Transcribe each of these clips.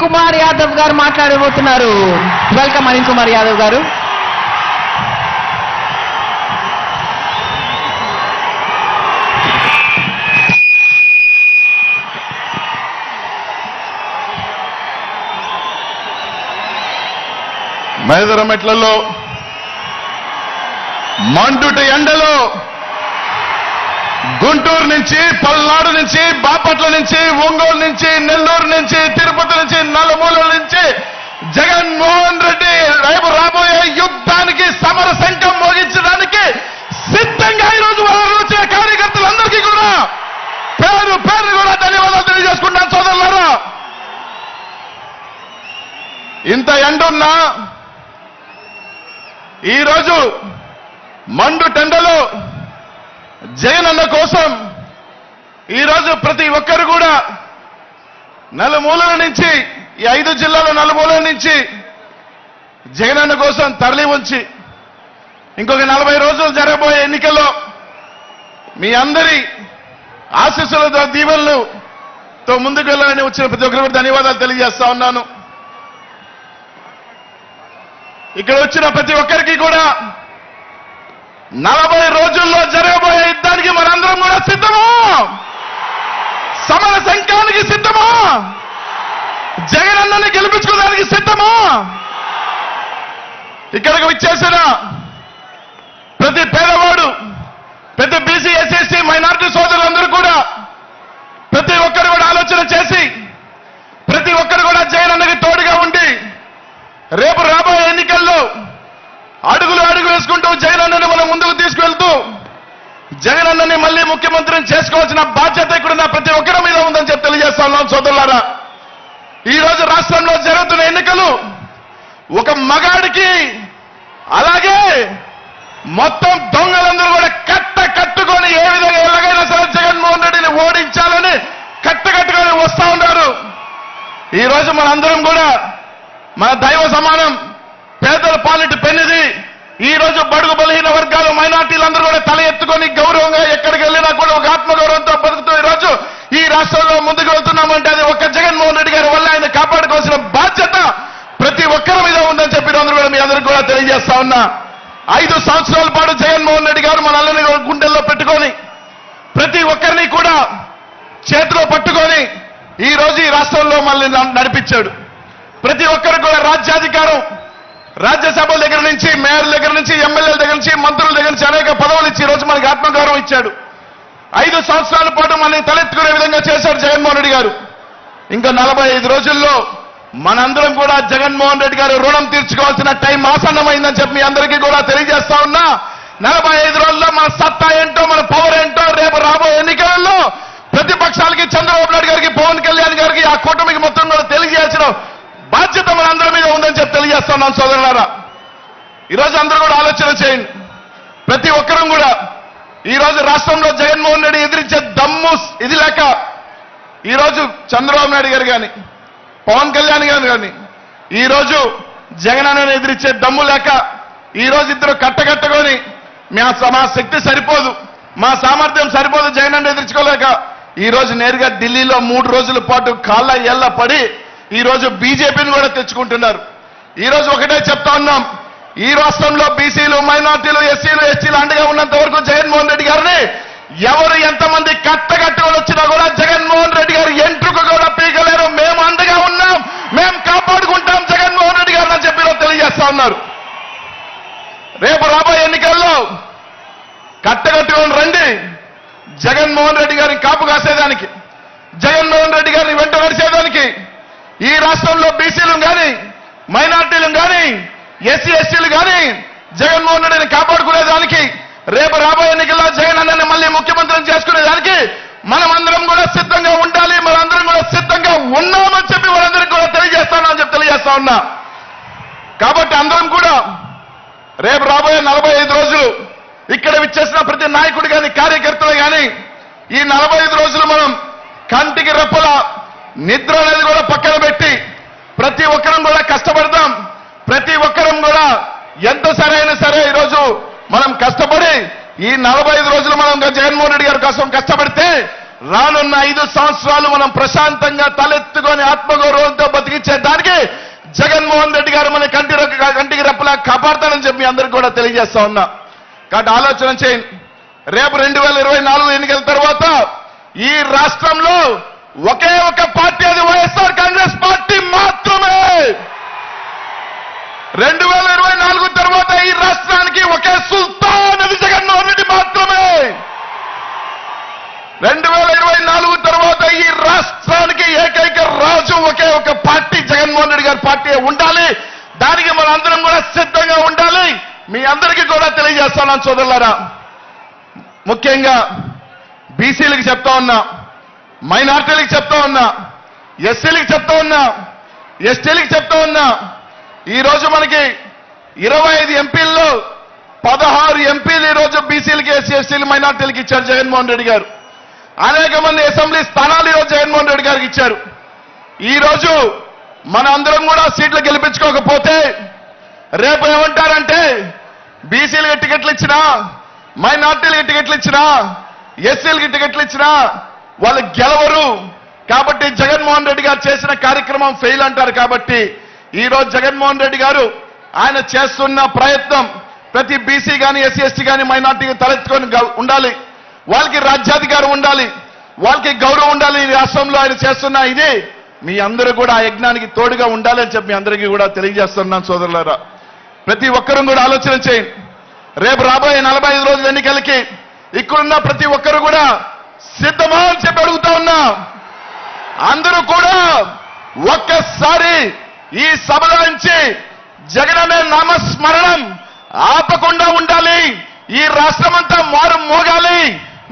కుమార్ యాదవ్ గారు మాట్లాడబోతున్నారు. వెల్కమ్ అనిల్ కుమార్ యాదవ్ గారు. మైదరమెట్లలో మండుట ఎండలో గుంటూరు నుంచి, పల్నాడు నుంచి, బాపట్ల నుంచి, ఒంగోలు నుంచి, నెల్లూరు నుంచి, తిరుపతి నుంచి, నలుమూలల నుంచి జగన్మోహన్ రెడ్డి రేపు రాబోయే యుద్ధానికి సమర శంఖం మోగించడానికి సిద్ధంగా ఈరోజు వారు వచ్చిన కార్యకర్తలందరికీ కూడా పేరు పేరు కూడా ధన్యవాదాలు తెలియజేసుకుంటాను సోదరులారా. ఇంత ఎండున్నా ఈరోజు మండు టెండలో జగనన్న కోసం ఈరోజు ప్రతి ఒక్కరు కూడా నలుమూలల నుంచి, ఈ 5 జిల్లాల నలుమూలల నుంచి జగనన్న కోసం తరలి ఉంచి ఇంకొక 40 రోజులు జరగబోయే ఎన్నికల్లో మీ అందరి ఆశీస్సులతో, దీవెనలతో ముందుకు వెళ్ళాలని వచ్చిన ప్రతి ఒక్కరికి ధన్యవాదాలు తెలియజేస్తా ఉన్నాను. ఇక్కడ వచ్చిన ప్రతి ఒక్కరికి కూడా 40 రోజుల్లో జరగబోయే యుద్ధానికి మనందరం కూడా సిద్ధమా? సమర శంఖానికి సిద్ధమా? జగనన్నని గెలిపించుకోవడానికి సిద్ధమా? ఇక్కడికి వచ్చేసిన ప్రతి పేదవాడు, ప్రతి బీసీ, ఎస్సీ, మైనారిటీ సోదరులందరూ కూడా ప్రతి ఒక్కరు కూడా ఆలోచన చేసి ప్రతి ఒక్కరు కూడా జగనన్నకి తోడుగా ఉండి రేపు రాబోయే ఎన్నికల్లో అడుగులు వేసుకుంటూ జగనన్నని మనం ముందుకు తీసుకువెళ్తూ జగనన్నని మళ్ళీ ముఖ్యమంత్రిని చేసుకోవాల్సిన బాధ్యత ఇక్కడున్న ప్రతి ఒక్కరి మీద ఉందని చెప్పి తెలియజేస్తా ఉన్నాం సోదరులారా. ఈ రోజు రాష్ట్రంలో జరుగుతున్న ఎన్నికలు ఒక మగాడికి, అలాగే మొత్తం దొంగలందరూ కూడా కట్టుకొని ఏ విధంగా ఎలాగైనా సరే జగన్మోహన్ రెడ్డిని ఓడించాలని కట్టుకొని వస్తా ఉన్నారు. ఈ రోజు మనందరం కూడా మన దైవ సమానం పేదల పాలిటి పెన్నిది. ఈ రోజు బడుగు బలహీన వర్గాలు, మైనార్టీలందరూ కూడా తల ఎత్తుకొని గౌరవంగా ఎక్కడికి వెళ్ళినా కూడా ఒక ఆత్మగౌరవంతో బతుకుతూ ఈ రోజు ఈ రాష్ట్రంలో ముందుకు వెళ్తున్నామంటే అది ఒక్క జగన్మోహన్ రెడ్డి గారి వల్ల ఆయన కాపాడుకోవాల్సిన బాధ్యత ప్రతి ఒక్కరి మీద ఉందని చెప్పి అందరూ కూడా మీ అందరికీ కూడా తెలియజేస్తా ఉన్నా. 5 సంవత్సరాల పాటు జగన్మోహన్ రెడ్డి గారు మనల్ని గుండెల్లో పెట్టుకొని ప్రతి ఒక్కరిని కూడా చేతిలో పట్టుకొని ఈ రోజు ఈ రాష్ట్రంలో మనల్ని నడిపించాడు. ప్రతి ఒక్కరు కూడా రాజ్యాధికారం, రాజ్యసభ దగ్గర నుంచి, మేయర్ దగ్గర నుంచి, ఎమ్మెల్యేల దగ్గర నుంచి, మంత్రుల దగ్గర నుంచి అనేక పదవులు ఇచ్చి ఈ రోజు మనకి ఆత్మగౌరవం ఇచ్చాడు. 5 సంవత్సరాల పాటు మనల్ని తలెత్తుకునే విధంగా చేశారు జగన్మోహన్ రెడ్డి గారు. ఇంకా 45 రోజుల్లో మనందరం కూడా జగన్మోహన్ రెడ్డి గారు రుణం తీర్చుకోవాల్సిన టైం ఆసన్నమైందని చెప్పి మీ అందరికీ కూడా తెలియజేస్తా ఉన్నా. 45 రోజుల్లో మన సత్తా ఏంటో, మన పవర్ ఏంటో రేపు రాబోయే ఎన్నికలలో ప్రతిపక్షాలకి, చంద్రబాబు నాయుడు గారికి, పవన్ కళ్యాణ్ గారికి, ఆ కూటమికి మొత్తం కూడా తెలియజేయాల్సిన బాధ్యత మన అందరి మీద ఉందని చెప్పి తెలియజేస్తున్నాం సోదరులారా. ఈరోజు అందరూ కూడా ఆలోచన చేయండి. ప్రతి ఒక్కరూ కూడా ఈరోజు రాష్ట్రంలో జగన్మోహన్ రెడ్డి ఎదిరించే దమ్ము ఇది లేక ఈరోజు చంద్రబాబు నాయుడు గారు కానీ, పవన్ కళ్యాణ్ గారు కానీ ఈరోజు జగనన్నను ఎదిరించే దమ్ము లేక ఈరోజు ఇద్దరు కట్టగట్టుకొని మా శక్తి సరిపోదు, మా సామర్థ్యం సరిపోదు జగనన్న ఎదిరించుకోలేక ఈరోజు నేరుగా ఢిల్లీలో 3 రోజుల పాటు కాళ్ళ ఏళ్ల పడి ఈరోజు బీజేపీని కూడా తెచ్చుకుంటున్నారు. ఈరోజు ఒకటే చెప్తా ఉన్నాం, ఈ రాష్ట్రంలో బీసీలు, మైనార్టీలు, ఎస్సీలు, ఎస్టీలు అండగా ఉన్నంత వరకు జగన్మోహన్ రెడ్డి గారిని ఎవరు ఎంతమంది కట్టగట్టుకొని వచ్చినా కూడా జగన్మోహన్ రెడ్డి గారు ఎంట్రుకు కూడా పీకలేరు. మేము అండగా ఉన్నాం, మేము కాపాడుకుంటాం జగన్మోహన్ రెడ్డి గారిని అని చెప్పి తెలియజేస్తా ఉన్నారు. రేపు రాబోయే ఎన్నికల్లో కట్టగట్టుకొని రండి. జగన్మోహన్ రెడ్డి గారిని కాపు కాసేదానికి, జగన్మోహన్ రెడ్డి గారిని వెంట నడిచేదానికి ఈ రాష్ట్రంలో బీసీలు కానీ, మైనార్టీలు కానీ, ఎస్సీ ఎస్టీలు కానీ జగన్మోహన్ రెడ్డిని కాపాడుకునేదానికి, రేపు రాబోయే ఎన్నికల్లో జగన్ అన్నని మళ్ళీ ముఖ్యమంత్రిని చేసుకునేదానికి మనమందరం కూడా సిద్ధంగా ఉండాలి. మనందరం కూడా సిద్ధంగా ఉన్నామని చెప్పి వాళ్ళందరికీ కూడా తెలియజేస్తానని చెప్పి తెలియజేస్తా ఉన్నా. కాబట్టి అందరం కూడా రేపు రాబోయే 45 రోజులు ఇక్కడ విచ్చేసిన ప్రతి నాయకుడు కానీ, కార్యకర్తలు కానీ ఈ 45 రోజులు మనం కంటికి రెప్పల నిద్ర అనేది కూడా పక్కన పెట్టి ప్రతి ఒక్కరం కూడా కష్టపడతాం. ప్రతి ఒక్కరం కూడా ఎంత సరైన సరే ఈరోజు మనం కష్టపడి ఈ 45 రోజులు మనం జగన్మోహన్ రెడ్డి గారి కోసం కష్టపడితే రానున్న 5 సంవత్సరాలు మనం ప్రశాంతంగా తలెత్తుకొని ఆత్మగౌరవంతో బతికించే జగన్మోహన్ రెడ్డి గారు మన కంటికి రెప్పలా కాపాడతానని చెప్పి మీ అందరికీ కూడా తెలియజేస్తా ఉన్నా. కాబట్టి ఆలోచన చేయండి. రేపు 2024 ఎన్నికల తర్వాత ఈ రాష్ట్రంలో ఒకే ఒక పార్టీ, అది వైఎస్ఆర్ కాంగ్రెస్ పార్టీ మాత్రమే. 2024 తర్వాత ఈ రాష్ట్రానికి ఒకే సుల్తాన్, అది జగన్మోహన్ రెడ్డి మాత్రమే. 2024 తర్వాత ఈ రాష్ట్రానికి ఏకైక రాజు ఒకే ఒక పార్టీ, జగన్మోహన్ రెడ్డి గారి పార్టీ ఉండాలి. దానికి మన అందరం కూడా సిద్ధంగా ఉండాలి. మీ అందరికీ కూడా తెలియజేస్తున్నాను సోదరులారా. ముఖ్యంగా బీసీలకు చెప్తా ఉన్నా, మైనార్టీలకు చెప్తా ఉన్నా, ఎస్సీలకు చెప్తా ఉన్నా, ఎస్టీలకు చెప్తా ఉన్నా. ఈ రోజు మనకి 25 ఎంపీల్లో 16 ఎంపీలు ఈ రోజు బీసీలకి, ఎస్సీ ఎస్టీలు, మైనార్టీలకు ఇచ్చారు జగన్మోహన్ రెడ్డి గారు. అనేక మంది అసెంబ్లీ స్థానాలు ఈరోజు జగన్మోహన్ రెడ్డి గారికి ఇచ్చారు. ఈ రోజు మన అందరం కూడా సీట్లు గెలిపించుకోకపోతే రేపు ఏమంటారంటే బీసీలకు టికెట్లు ఇచ్చినా, మైనార్టీలకు టికెట్లు ఇచ్చినా, ఎస్సీలకి టికెట్లు ఇచ్చినా వాళ్ళు గెలవరు. కాబట్టి జగన్మోహన్ రెడ్డి గారు చేసిన కార్యక్రమం ఫెయిల్ అంటారు. కాబట్టి ఈ రోజు జగన్మోహన్ రెడ్డి గారు ఆయన చేస్తున్న ప్రయత్నం ప్రతి బీసీ కానీ, ఎస్సీ ఎస్టీ కానీ, మైనార్టీకి తలెత్తుకొని ఉండాలి. వాళ్ళకి రాజ్యాధికారం ఉండాలి, వాళ్ళకి గౌరవం ఉండాలి. ఈ రాష్ట్రంలో ఆయన చేస్తున్న ఇది మీ అందరూ కూడా ఆ యజ్ఞానికి తోడుగా ఉండాలని చెప్పి మీ అందరికీ కూడా తెలియజేస్తున్నాను సోదరులారా. ప్రతి ఒక్కరూ కూడా ఆలోచన చేయండి. రేపు రాబోయే 45 రోజుల ఎన్నికలకి ఇక్కడున్న ప్రతి ఒక్కరు కూడా సిద్ధమా అని చెప్పి అడుగుతా ఉన్నా. అందరూ కూడా ఒక్కసారి ఈ సభల నుంచి జగన్ అనే నామస్మరణం ఆపకుండా ఉండాలి. ఈ రాష్ట్రమంతా మారు మోగాలి.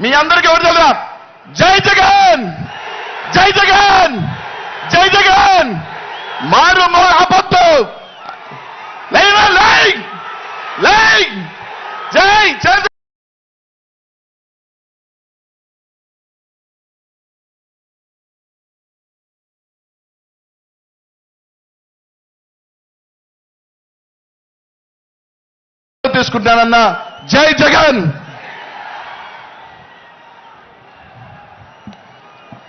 మీ అందరికీ ఎవరు తెలుసా? జై జగన్, జై జగన్, జై జగన్. మారు ఆపొద్దు. లై లై జై జై తీసుకుంటానన్నా. జై జగన్.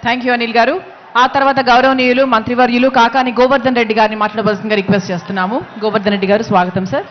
థ్యాంక్ యూ అనిల్ గారు. ఆ తర్వాత గౌరవనీయులు మంత్రివర్యులు కాకాని గోవర్ధన్ రెడ్డి గారిని మాట్లాడవలసిందిగా రిక్వెస్ట్ చేస్తున్నాము. గోవర్ధన్ రెడ్డి గారు, స్వాగతం సార్.